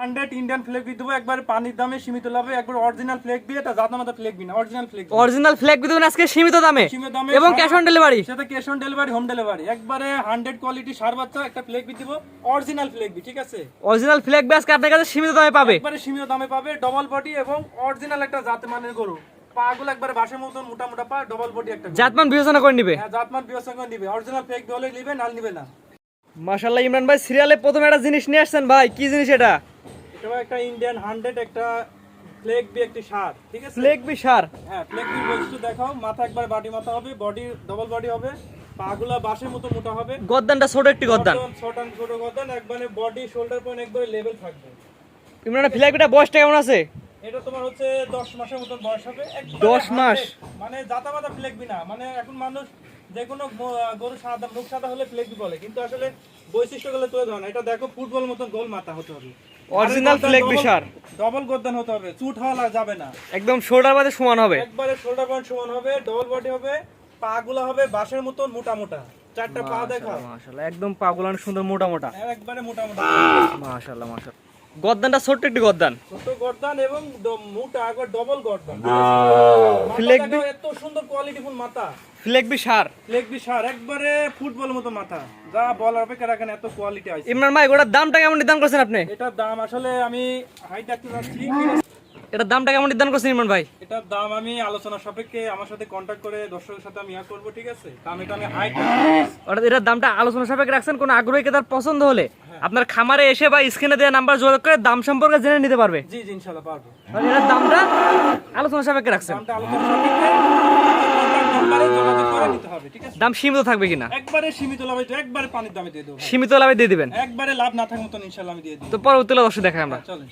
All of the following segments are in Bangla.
100 ইন্ডিয়ান ফ্ল্যাগ দিয়ে দেবো একবারে পানির দামে সীমিত লাভে একবার অরিজিনাল ফ্ল্যাগ দিয়ে এটা জাতনামাতা ফ্ল্যাগ বিনা অরিজিনাল ফ্ল্যাগ অরিজিনাল ফ্ল্যাগ দিবেন আজকে সীমিত দামে সীমিত দামে এবং ক্যাশ অন ডেলিভারি সেটা cash on delivery home delivery একবারে 100 কোয়ালিটি সার বাচ্চা একটা ফ্ল্যাগ দিয়ে দেবো অরিজিনাল ফ্ল্যাগ বি ঠিক আছে অরিজিনাল ফ্ল্যাগ আজকে আপনার কাছে সীমিত দামে পাবে একবারে সীমিত দামে পাবে ডবল বডি এবং অরিজিনাল একটা জাতের মানের গরু পাগুলো একবারে বাসের মতন মোটা মোটা পা ডবল বডি একটা জাতমান বিবেচনা করে নিবে হ্যাঁ জাতমান বিবেচনা করে নিবে অরিজিনাল ফ্ল্যাগ হলে নিবে নাল নিবে না মাশাআল্লাহ ইমরান ভাই সিরিয়ালে প্রথম একটা জিনিস নিয়ে আসছেন ভাই কি জিনিস এটা এটা একটা ইন্ডিয়ান 100 একটা ফ্ল্যাগ বি একটি সার ঠিক আছে ফ্ল্যাগ বি সার হ্যাঁ ফ্ল্যাগ বি বৈশিষ্ট্য দেখাও মাথা একবার বাটি মাথা হবে বডি ডবল বডি হবে পাগুলা বাসের মতো মোটা হবে গদ্দানটা ছোট একটি গদ্দান ছোট গর্দান একবারে বডি শোল্ডার পয়েন্ট একবারে লেভেল থাকবে ইমরান ফ্ল্যাগ বিটা বয়সটা কেমন আছে এটা তোমার হচ্ছে 10 মাসের মতো বয়স হবে 10 মাস মানে জাতামাতা ফ্ল্যাগ বি না মানে এখন মানুষ যে কোনো গরু সাদা মুখ সাদা হলে ফ্ল্যাগ বি বলে কিন্তু আসলে বৈশিষ্ট্যগুলো তুলে ধরে না এটা দেখো ফুটবল মতন গোল মাথা হতে হবে অরিজিনাল ফ্ল্যাগ বি সার ডবল গর্দান হতে হবে চুট হওয়া যাবে না একদম শোল্ডার বাদে সমান হবে একবারে শোল্ডার পয়েন্ট সমান হবে ডবল বডি হবে পাগুলা হবে বাঁশের মতন মোটা মোটা চারটা পা দেখাও মাশাআল্লাহ একদম পাগুলো অনেক সুন্দর মোটা মোটা একবারে মোটা মোটা মাশাআল্লাহ মাশাআল্লাহ গদ্দানটা ছোট একটি গদ্দান ছোট গর্দান এবং মোটা একবার ডবল গর্দান ফ্ল্যাগ বি এত সুন্দর কোয়ালিটিফুল মাথা ফ্ল্যাগ বি সার ফ্ল্যাগ বি সার একবারে ফুটবল মতো মাথা যা বলার অপেক্ষা রাখেন এত কোয়ালিটি আছে ইমরান ভাই ওটার দামটা কেমন নির্ধারণ করছেন আপনি এটার দাম আসলে আমি হাইট দেখতে যাচ্ছি এটার দামটা কেমন নির্ধারণ করছেন ইমরান ভাই এটার দাম আমি আলোচনা সাপেক্ষে আমার সাথে কন্টাক্ট করে দর্শকের সাথে আমি করব ঠিক আছে দাম এটা আমি হাইট এটার দামটা আলোচনা সাপেক্ষে রাখছেন কোন আগ্রহী ক্রেতার পছন্দ হলে আপনার খামারে এসে বা স্ক্রিনে দেওয়া নাম্বার যোগাযোগ করে দাম সম্পর্কে জেনে নিতে পারবে জি জি ইনশাআল্লাহ পারবো এটার দামটা আলোচনা সাপেক্ষে রাখছেন দামটা আলোচনা সাপেক্ষে কন্টাক্ট নম্বরে যোগাযোগ করে নিতে হবে ঠিক আছে দাম সীমিত থাকবে কিনা একবারে সীমিত লাভে একবারে পানির দামে দিয়ে দেব সীমিত লাভে দিয়ে দিবেন একবারে লাভ না থাকার মতন ইনশাআল্লাহ আমি দিয়ে দেব তো পরবর্তীতে দর্শক দেখাই আমরা চলেন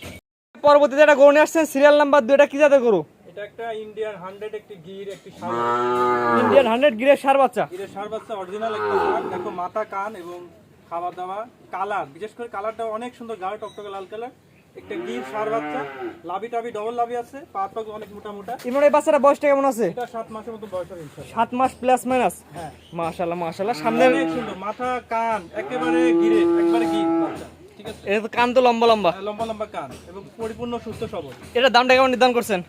পরবর্তীতে একটা গরু নিয়ে আসছেন সিরিয়াল নাম্বার 2 এটা কি জাতের গরু এটা একটা ইন্ডিয়ান 100 একটি গির একটি সার ইন্ডিয়ান 100 গিরের সার বাচ্চা গিরের সার বাচ্চা অরিজিনাল একটা সার দেখো মাথা কান এবং খাওয়া দাওয়া কালার বিশেষ করে কালারটা অনেক সুন্দর গাঢ় টকটকে লাল কালার একটা গির সার বাচ্চা লাভি টাভি ডবল লাভি আছে পা পা অনেক মোটা মোটা ইমরান এই বাচ্চাটা বয়সটা কেমন আছে এটা 7 মাসের মতো বয়স হবে ইনশাআল্লাহ 7 মাস প্লাস মাইনাস হ্যাঁ মাশাআল্লাহ মাশাআল্লাহ সামনে অনেক সুন্দর মাথা কান একেবারে গিরে একবারে গির বাচ্চা ঠিক আছে এর কান তো লম্বা লম্বা লম্বা লম্বা কান এবং পরিপূর্ণ সুস্থ সবল এটা দামটা কেমন নির্ধারণ করছেন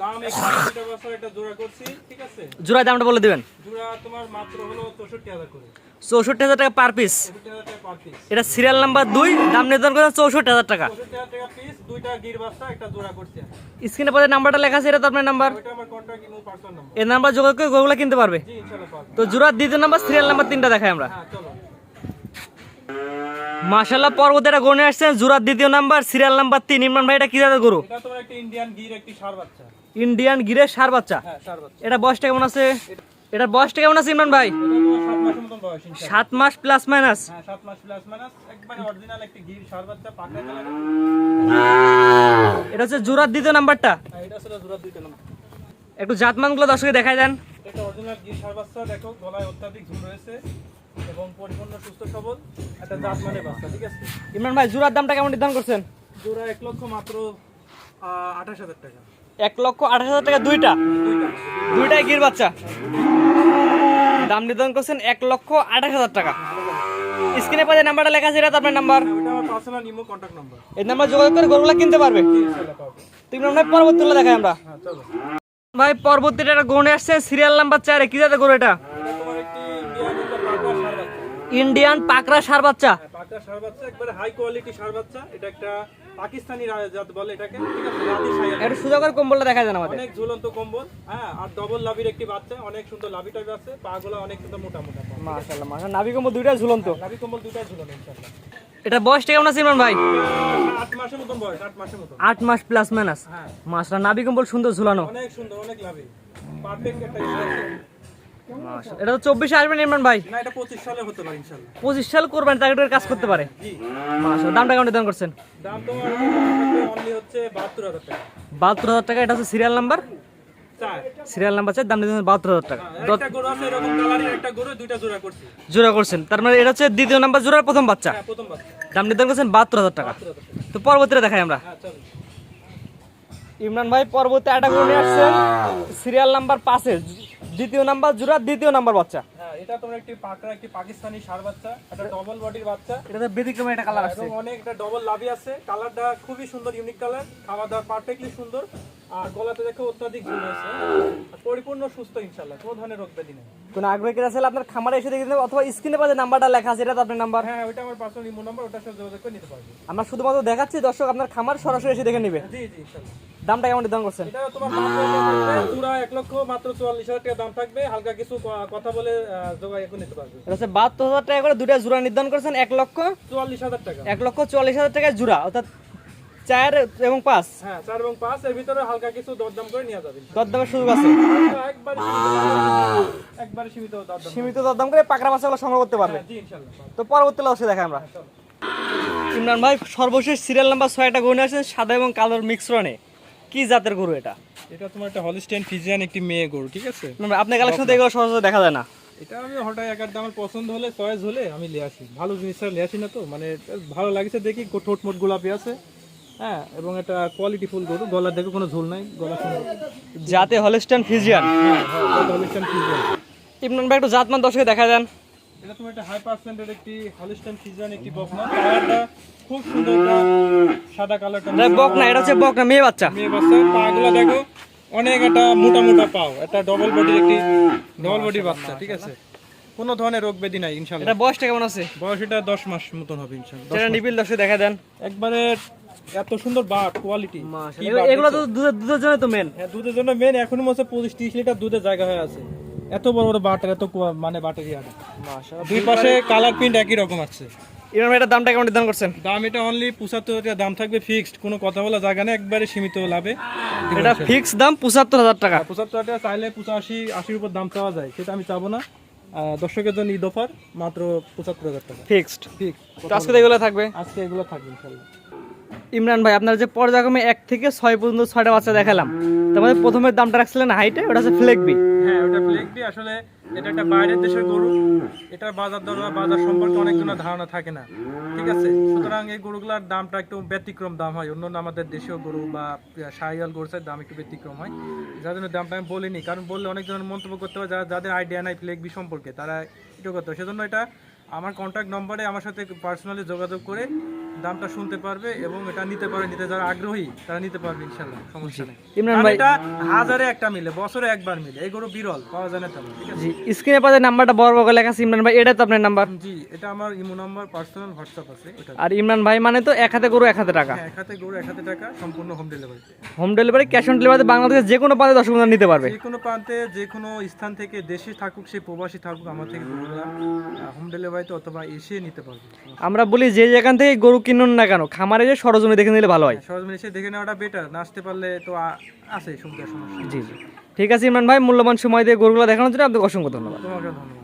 দাম একটা বছর একটা জোড়া করছি ঠিক আছে জোড়া দামটা বলে দিবেন জোড়া তোমার মাত্র হলো 64000 করে 64000 টাকা পার পিস 64000 টাকা পার পিস এটা সিরিয়াল নাম্বার 2 দাম নির্ধারণ করেছে 64000 টাকা 64000 টাকা পিস দুইটা গির বাচ্চা একটা জোড়া করছি স্ক্রিনে পরে নাম্বারটা লেখা আছে এটা তো আপনার নাম্বার ওটা আমার কন্টাক্ট ইমো পার্সোনাল নাম্বার এই নাম্বার যোগাযোগ করে গরুগুলো কিনতে পারবে জি ইনশাআল্লাহ পাবো তো জোড়া দ্বিতীয় নাম্বার সিরিয়াল নাম্বার 3টা দেখাই আমরা হ্যাঁ চলো মাশাআল্লাহ পরবর্তী একটা গরু নিয়ে আসছেন জোড়া দ্বিতীয় নাম্বার সিরিয়াল নাম্বার 3 ইমরান ভাই এটা কি জাতের গরু এটা তোমার একটা ইন্ডিয়ান গির একটি ষাঁড় বাচ্চা ইন্ডিয়ান গিরের সার বাচ্চা হ্যাঁ ষাঁড় বাচ্চা এটা বয়সটা কেমন আছে এটার বয়সটা কেমন আছে ইমরান ভাই এটা তোমার 7 মাসের মতো বয়স ইনশাআল্লাহ 7 মাস প্লাস মাইনাস হ্যাঁ 7 মাস প্লাস মাইনাস একবারে অরিজিনাল একটি গির ষাঁড় বাচ্চা পাকড়া কালার এটা হচ্ছে জোড়া দ্বিতীয় নাম্বারটা হ্যাঁ এটা ছিল জোড়া দুইটা নাম্বার একটু জাতমানগুলো দর্শককে দেখাই দেন এটা অরিজিনাল গির ষাঁড় বাচ্চা দেখো গলায় অত্যাধিক ঝুল রয়েছে এবং পরিপূর্ণ সুস্থ সবল একটা জাত মানে বাচ্চা ঠিক আছে ইমরান ভাই জোড়ার দামটা কেমন নির্ধারণ করছেন জোড়া 1 লক্ষ মাত্র 28000 টাকা 1,28,000 টাকা দুইটা দুইটা দুইটাই গির বাচ্চা দাম নির্ধারণ করছেন 1,28,000 টাকা স্ক্রিনে পরে নাম্বারটা লেখা আছে এটা তো আপনার নাম্বার ওটা আমার পার্সোনাল ইমো কন্টাক্ট নাম্বার এই নাম্বার যোগাযোগ করে গরুগুলো কিনতে পারবে ইনশাআল্লাহ পাবো তো ইমরান ভাই পরবর্তীগুলো দেখাই আমরা হ্যাঁ চলো ভাই পরবর্তীটা একটা গরু নিয়ে আসছে সিরিয়াল নাম্বার 4 কি জাতের গরু এটা এটা তোমার একটি ইন্ডিয়ান পাকড়া সার বাচ্চা পাকড়া ষাঁড় বাচ্চা একবারে হাই কোয়ালিটি ষাঁড় বাচ্চা এটা একটা পাকিস্তানি জাত বলে এটাকে ঠিক আছে রাজি শাইয়াল একটু সোজা করে কম্বলটা দেখা যায় আমাদের অনেক ঝুলন্ত কম্বল হ্যাঁ আর ডবল লাভির একটি বাচ্চা অনেক সুন্দর লাভি টাইপ আছে পাগুলো অনেক সুন্দর মোটা মোটা পা। মাশাআল্লাহ মাশাআল্লাহ নাভি কম্বল দুইটা ঝুলন্ত লাভি কম্বল দুইটাই ঝুলন্ত ইনশাআল্লাহ এটা বয়সটা কেমন আছে ইমরান ভাই 8 মাসের মতন বয়স 8 মাসের মতন 8 মাস প্লাস মাইনাস হ্যাঁ মাশাআল্লাহ নাভি কম্বল সুন্দর ঝুলানো অনেক সুন্দর অনেক লাভি পারফেক্ট একটা ইনশাআল্লাহ মাশাআল্লাহ এটা তো 24 আসবেন ইমরান ভাই না এটা 25 সালে হতে পারে ইনশাআল্লাহ 25 সাল করবেন টার্গেটের কাজ করতে পারে জি মাশাআল্লাহ দামটা কেমন নির্ধারণ করছেন দাম তোমার অনলি হচ্ছে 72000 টাকা 72000 টাকা এটা হচ্ছে সিরিয়াল নাম্বার 4 সিরিয়াল নাম্বার 4 দাম নির্ধারণ 72000 টাকা একটা গরু আছে এরকম কালারের একটা গরু দুইটা জোড়া করছি জোড়া করছেন তার মানে এটা হচ্ছে দ্বিতীয় নাম্বার জোড়ার প্রথম বাচ্চা হ্যাঁ প্রথম বাচ্চা দাম নির্ধারণ করছেন 72000 টাকা 72000 টাকা তো পরবর্তীতে দেখাই আমরা হ্যাঁ চলো ইমরান ভাই পরবর্তী একটা গরু নিয়ে আসছেন সিরিয়াল নাম্বার 5 এর দ্বিতীয় নাম্বার জোড়া দ্বিতীয় নাম্বার বাচ্চা হ্যাঁ হ্যাঁ, এটা তোমার একটি পাকড়া, একটি পাকিস্তানি ষাঁড় বাচ্চা, একটা ডবল বডির বাচ্চা। এটাতে ব্যতিক্রমী একটা কালার আছে। এবং অনেক একটা ডবল লাভি আছে, কালারটা খুবই সুন্দর, ইউনিক কালার, খাওয়া দাওয়া পারফেক্টলি সুন্দর, আর গলাতে দেখো অত্যাধিক ঝুল আছে, আর পরিপূর্ণ সুস্থ ইনশাআল্লাহ, কোনো ধরনের রোগ ব্যাধি নেই। কোনো আগ্রহী কেনা ছেলে আপনার খামারে এসে দেখে নেবে, অথবা স্ক্রিনে পাশে নাম্বারটা লেখা আছে, এটা তো আপনার নাম্বার। হ্যাঁ, ওইটা আমার পার্সোনাল ইমো নাম্বার, ওটার সাথে যোগাযোগ করে নিতে পারবে। আমরা শুধুমাত্র দেখাচ্ছি, দর্শক আপনার খামার সরাসরি এসে দেখে নেবে। জি জি ইনশাআল্লাহ। দামটা কেমন নির্ধারণ করছেন? এটা তোমার থাকবে পুরা 1 লক্ষ মাত্র 44,000 টাকা দাম থাকবে, হালকা কিছু কথা বলে যোগাযোগ করে নিতে পারবে। এটা হচ্ছে 72,000 টাকা করে দুটা জোড়া নির্ধারণ করছেন, 44,000 টাকা। 1,44,000 টাকায় জোড়া, অর্থাৎ 4 এবং 5। হ্যাঁ, 4 এবং 5 এর ভিতরে হালকা কিছু দরদাম করে নেওয়া যাবে। দরদামের সুযোগ আছে, একবারে সীমিত দরদাম। সীমিত দরদাম করে পাকড়া বাচ্চাগুলো সংগ্রহ করতে পারবে। জি ইনশাআল্লাহ। তো পরবর্তী লসে দেখাই আমরা। ইমরান ভাই সর্বশেষ সিরিয়াল নাম্বার 6টা গরু নিয়ে আসছেন, সাদা এবং কালোর মিশ্রণে। কি জাতের গরু এটা? এটা তোমার একটা হলিস্টাইন ফ্রিজিয়ান, একটি মেয়ে গরু, ঠিক আছে? আপনার কালেকশন তো এগুলো সহজে দেখা যায় না। এটা আমি হঠাৎ একার দামের পছন্দ হলে, চয়েস হলে আমি নিয়ে আসি। ভালো জিনিস ছাড়া নিয়ে আসি না, তো মানে ভালো লাগছে দেখি, ঠোঁট মোট গোলাপি আছে, হ্যাঁ, এবং একটা কোয়ালিটি ফুল গরু, গলার দেখো কোনো ঝোল নাই, গলা সুন্দর, জাতে Holstein Friesian. Holstein Friesian. Imran ভাই একটু জাতমান দর্শকে দেখা দেন। এটা তোমার একটা হাই পার্সেন্টের একটি হলিস্টাইন ফ্রিজিয়ান, একটি বকনা, কালারটা খুব সুন্দর, একটা সাদা কালারটা। বকনা, এটা হচ্ছে বকনা মেয়ে বাচ্চা। মেয়ে বাচ্চা, পাগুলো দেখো অনেক একটা মোটা মোটা পাও, একটা ডবল বডির, একটি ডবল বডি বাচ্চা, ঠিক আছে? কোনো ধরনের রোগ ব্যাধি নাই ইনশাআল্লাহ। এটা বয়সটা কেমন আছে? বয়স এটা 10 মাস মতন হবে ইনশাআল্লাহ। এটা নিবিল দর্শকে দেখা দেন। একবারে এত সুন্দর বাট কোয়ালিটি, এগুলো তো দুধের জন্য তো মেন। হ্যাঁ, দুধের জন্য মেন। এখনো মনে হচ্ছে 25-30 লিটার দুধের জায়গা হয়ে আছে, এত বড় বড় বাটার, এত মানে বাটারি আর দুই পাশে কালার প্রিন্ট একই রকম আছে। ইমরান ভাই এটার দামটা কেমন নির্ধারণ করছেন? দাম এটা অনলি 75,000 টাকা দাম থাকবে, ফিক্সড, কোনো কথা বলা জায়গা নেই, একবারে সীমিত লাভে। এটা ফিক্স দাম 75,000 টাকা। 75 টাকা চাইলে 85-80 উপর দাম চাওয়া যায়, সেটা আমি চাবো না। দর্শকের জন্য ঈদ অফার মাত্র 75,000 টাকা ফিক্সড। ফিক্স। তো আজকে এগুলো থাকবে। আজকে এগুলো থাকবে ইনশাআল্লাহ। ইমরান ভাই আপনার যে পর্যায়ক্রমে 1 থেকে 6 পর্যন্ত 6টা বাচ্চা দেখালাম, তার মধ্যে প্রথমের দামটা রাখছিলেন হাইটে, ওটা হচ্ছে ফ্লেগবি। হ্যাঁ, ওটা ফ্লেগবি। আসলে এটা একটা বাইরের দেশের গরু, এটা বাজার দর বা বাজার সম্পর্কে অনেকজনের ধারণা থাকে না, ঠিক আছে? সুতরাং এই গরুগুলোর দামটা একটু ব্যতিক্রম দাম হয়, অন্যান্য আমাদের দেশীয় গরু বা শাহিওয়াল গরুর দাম একটু ব্যতিক্রম হয়, যার জন্য দামটা আমি বলিনি। কারণ বললে অনেকজনের মন্তব্য করতে হবে, যাদের আইডিয়া নাই ফ্লেগবি সম্পর্কে, তারা এটা করতে হবে। সেজন্য এটা আমার কন্ট্যাক্ট নম্বরে আমার সাথে পার্সোনালি যোগাযোগ করে দামটা শুনতে পারবে, এবং এটা নিতে পারবে, নিতে যারা আগ্রহী তারা নিতে পারবে ইনশাআল্লাহ, সমস্যা নেই। ইমরান কারণ ভাই এটা হাজারে একটা মিলে, বছরে একবার মিলে, এই গরু বিরল পাওয়া যায় না তেমন, ঠিক আছে? জি, স্ক্রিনে পাশে নাম্বারটা বড় বড় করে লেখা আছে ইমরান ভাই, এটা তো আপনার নাম্বার? জি, এটা আমার ইমো নাম্বার, পার্সোনাল হোয়াটসঅ্যাপ আছে এটা। আর ইমরান ভাই মানে তো এক হাতে গরু এক হাতে টাকা। হ্যাঁ, এক হাতে গরু এক হাতে টাকা, সম্পূর্ণ home delivery. Home delivery, cash on delivery, বাংলাদেশের যে কোনো প্রান্তে দর্শক নিতে পারবে। যে কোনো প্রান্তে, যে কোনো স্থান থেকে, দেশে থাকুক সে প্রবাসী থাকুক, আমার থেকে গরুগুলা হোম ডেলিভারিতে অথবা এসে নিতে পারবে। আমরা বলি যে যেখান থেকে গরু কিনুন না কেন, খামারে যে সরজমি দেখে নিলে ভালো হয়। সরজমিনে এসে দেখে নেওয়াটা বেটার, না আসতে পারলে তো আছে সুবিধা, সমস্যা। জি জি, ঠিক আছে ইমরান ভাই, মূল্যবান সময় দিয়ে গরুগুলো দেখানোর জন্য আপনাকে অসংখ্য ধন্যবাদ। তোমাকে ধন্যবাদ।